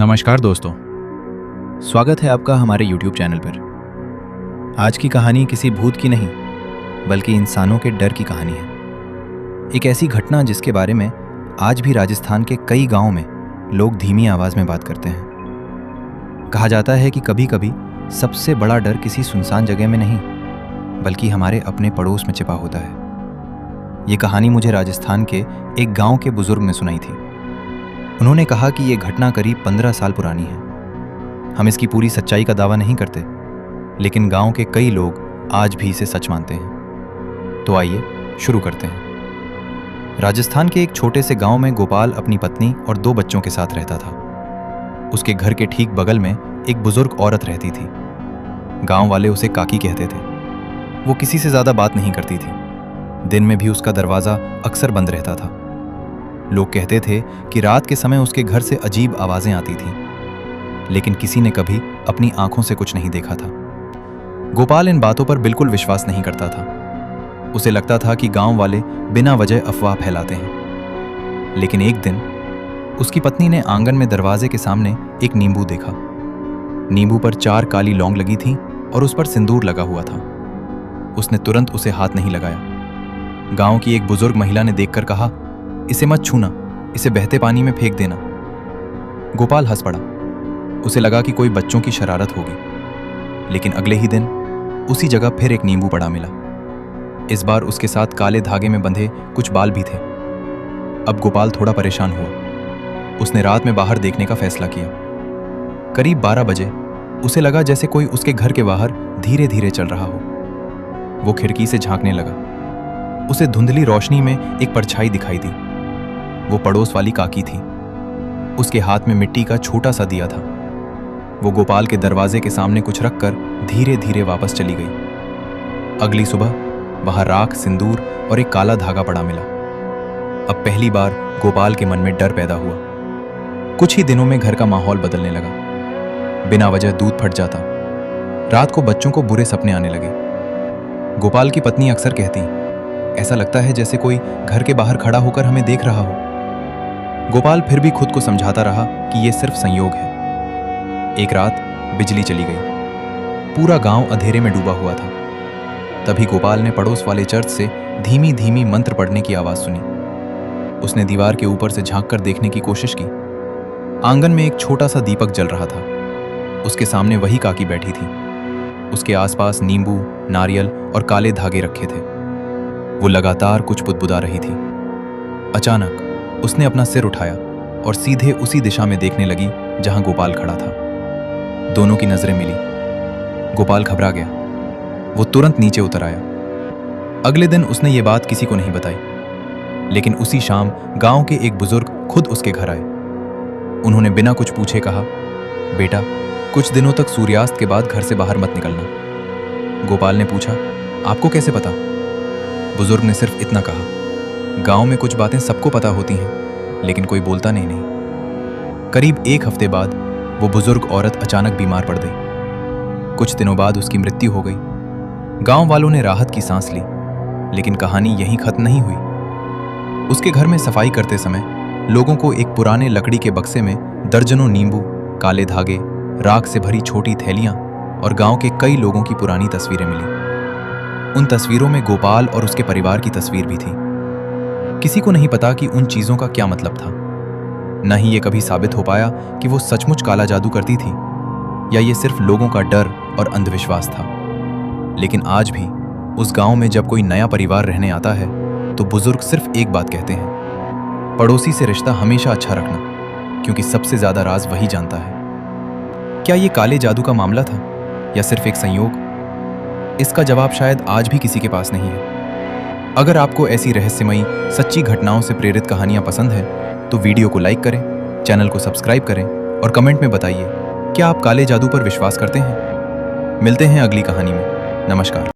नमस्कार दोस्तों, स्वागत है आपका हमारे YouTube चैनल पर। आज की कहानी किसी भूत की नहीं, बल्कि इंसानों के डर की कहानी है। एक ऐसी घटना जिसके बारे में आज भी राजस्थान के कई गांवों में लोग धीमी आवाज़ में बात करते हैं। कहा जाता है कि कभी कभी सबसे बड़ा डर किसी सुनसान जगह में नहीं, बल्कि हमारे अपने पड़ोस में छिपा होता है। ये कहानी मुझे राजस्थान के एक गाँव के बुजुर्ग ने सुनाई थी। उन्होंने कहा कि ये घटना करीब 15 साल पुरानी है। हम इसकी पूरी सच्चाई का दावा नहीं करते, लेकिन गांव के कई लोग आज भी इसे सच मानते हैं। तो आइए शुरू करते हैं। राजस्थान के एक छोटे से गांव में गोपाल अपनी पत्नी और 2 बच्चों के साथ रहता था। उसके घर के ठीक बगल में एक बुजुर्ग औरत रहती थी। गांव वाले उसे काकी कहते थे। वो किसी से ज़्यादा बात नहीं करती थी। दिन में भी उसका दरवाज़ा अक्सर बंद रहता था। लोग कहते थे कि रात के समय उसके घर से अजीब आवाज़ें आती थीं, लेकिन किसी ने कभी अपनी आंखों से कुछ नहीं देखा था। गोपाल इन बातों पर बिल्कुल विश्वास नहीं करता था। उसे लगता था कि गांव वाले बिना वजह अफवाह फैलाते हैं। लेकिन एक दिन उसकी पत्नी ने आंगन में दरवाजे के सामने एक नींबू देखा। नींबू पर 4 काली लौंग लगी थी और उस पर सिंदूर लगा हुआ था। उसने तुरंत उसे हाथ नहीं लगाया। गांव की एक बुजुर्ग महिला ने देखकर कहा, इसे मत छूना, इसे बहते पानी में फेंक देना। गोपाल हंस पड़ा। उसे लगा कि कोई बच्चों की शरारत होगी। लेकिन अगले ही दिन उसी जगह फिर एक नींबू पड़ा मिला। इस बार उसके साथ काले धागे में बंधे कुछ बाल भी थे। अब गोपाल थोड़ा परेशान हुआ। उसने रात में बाहर देखने का फैसला किया। करीब 12 बजे उसे लगा जैसे कोई उसके घर के बाहर धीरे धीरे चल रहा हो। वो खिड़की से झांकने लगा। उसे धुंधली रोशनी में एक परछाई दिखाई दी। वो पड़ोस वाली काकी थी। उसके हाथ में मिट्टी का छोटा सा दिया था। वो गोपाल के दरवाजे के सामने कुछ रखकर धीरे धीरे वापस चली गई। अगली सुबह वहां राख, सिंदूर और एक काला धागा पड़ा मिला। अब पहली बार गोपाल के मन में डर पैदा हुआ। कुछ ही दिनों में घर का माहौल बदलने लगा। बिना वजह दूध फट जाता। रात को बच्चों को बुरे सपने आने लगे। गोपाल की पत्नी अक्सर कहती, ऐसा लगता है जैसे कोई घर के बाहर खड़ा होकर हमें देख रहा हो। गोपाल फिर भी खुद को समझाता रहा कि यह सिर्फ संयोग है। एक रात बिजली चली गई। पूरा गांव अंधेरे में डूबा हुआ था। तभी गोपाल ने पड़ोस वाले चर्च से धीमी धीमी मंत्र पढ़ने की आवाज सुनी। उसने दीवार के ऊपर से झांक कर देखने की कोशिश की। आंगन में एक छोटा सा दीपक जल रहा था। उसके सामने वही काकी बैठी थी। उसके आसपास नींबू, नारियल और काले धागे रखे थे। वो लगातार कुछ बुदबुदा रही थी। अचानक उसने अपना सिर उठाया और सीधे उसी दिशा में देखने लगी जहां गोपाल खड़ा था। दोनों की नजरें मिली। गोपाल घबरा गया। वो तुरंत नीचे उतर आया। अगले दिन उसने ये बात किसी को नहीं बताई, लेकिन उसी शाम गांव के एक बुजुर्ग खुद उसके घर आए। उन्होंने बिना कुछ पूछे कहा, बेटा, कुछ दिनों तक सूर्यास्त के बाद घर से बाहर मत निकलना। गोपाल ने पूछा, आपको कैसे पता? बुजुर्ग ने सिर्फ इतना कहा, गांव में कुछ बातें सबको पता होती हैं, लेकिन कोई बोलता नहीं। करीब 1 हफ्ते बाद वो बुजुर्ग औरत अचानक बीमार पड़ गई। कुछ दिनों बाद उसकी मृत्यु हो गई। गांव वालों ने राहत की सांस ली, लेकिन कहानी यहीं खत्म नहीं हुई। उसके घर में सफाई करते समय लोगों को एक पुराने लकड़ी के बक्से में दर्जनों नींबू, काले धागे, राख से भरी छोटी थैलियां और गांव के कई लोगों की पुरानी तस्वीरें मिली। उन तस्वीरों में गोपाल और उसके परिवार की तस्वीर भी थी। किसी को नहीं पता कि उन चीजों का क्या मतलब था। न ही ये कभी साबित हो पाया कि वो सचमुच काला जादू करती थी या ये सिर्फ लोगों का डर और अंधविश्वास था। लेकिन आज भी उस गांव में जब कोई नया परिवार रहने आता है तो बुजुर्ग सिर्फ एक बात कहते हैं, पड़ोसी से रिश्ता हमेशा अच्छा रखना, क्योंकि सबसे ज्यादा राज वही जानता है। क्या ये काले जादू का मामला था या सिर्फ एक संयोग? इसका जवाब शायद आज भी किसी के पास नहीं है। अगर आपको ऐसी रहस्यमयी सच्ची घटनाओं से प्रेरित कहानियां पसंद हैं, तो वीडियो को लाइक करें, चैनल को सब्सक्राइब करें और कमेंट में बताइए, क्या आप काले जादू पर विश्वास करते हैं? मिलते हैं अगली कहानी में। नमस्कार।